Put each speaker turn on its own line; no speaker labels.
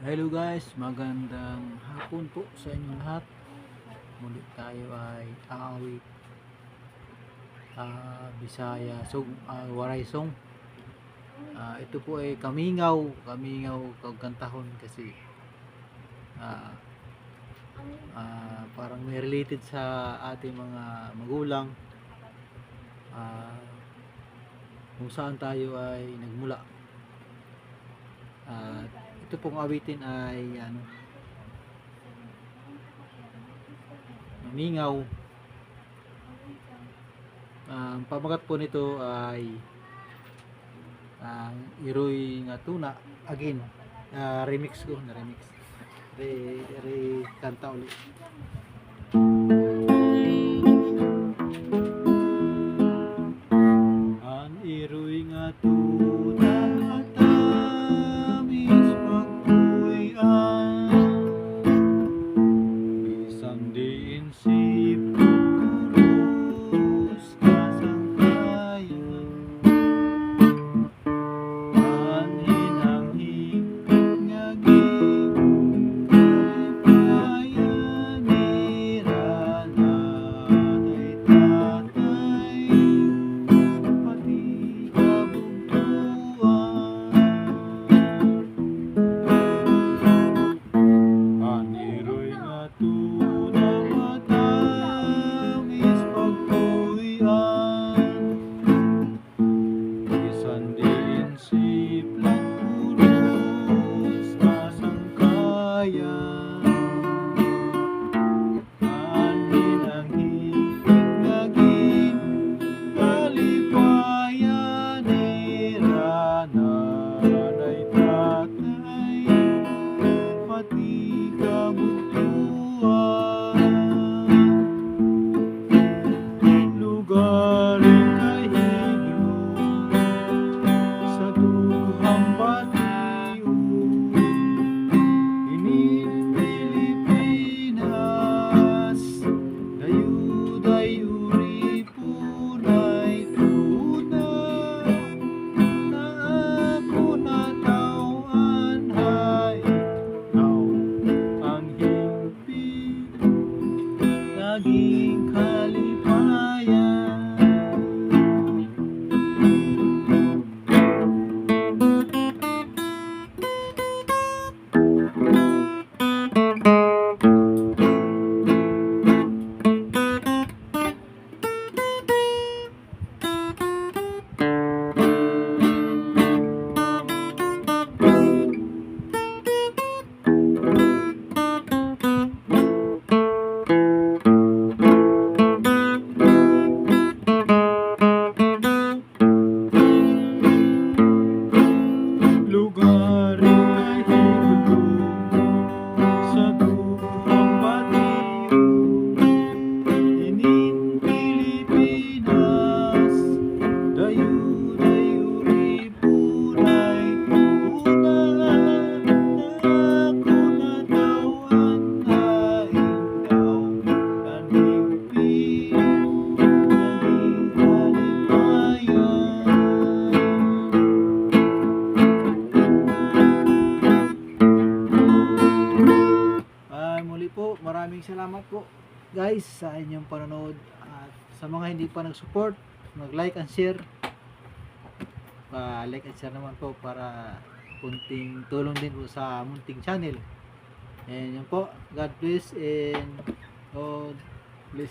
Hello guys, magandang hapon po sa inyong lahat. Muli tayo ay aawit Bisaya Waray Song. Ito po ay kamingaw kagkantahon kasi parang may related sa ating mga magulang, kung saan tayo ay nagmula. Ito pong awitin ay Mingaw. Ang pamagat po nito ay Iroy nga tuna again. Remix ko na remix. Kanta ulit. Ang iroy nga tuna matamis magpuyan, bisan diin si puros kasangkayan, anhin ang higpit nga gipalipayan ni Rana day tatay pati kabugtuan. Aniroy nga tuna matamis pagpuyan, bisan diin siplan puros kasangkayan, anhin ang higpit nga gipalipayan ni Rana day tatay pati kabugtuan. Lugaring kahiglo sa dughang batiw, inin Pilipinas, dayu-dayuri punay tuna, na ako natawan hay ang higpit naging kalipayan. Lugaring kahiglo sa dughang batiw, inin Pilipinas, dayu-dayuri punay tuna, na ako natawan haing daw ang higpit naging kalipayan. Muli po, maraming salamat po guys sa inyong panonood, at sa mga hindi pa nag-support, mag-like and share. Like and share naman po para kunting tulong din po sa munting channel. And yun po, God bless and God bless.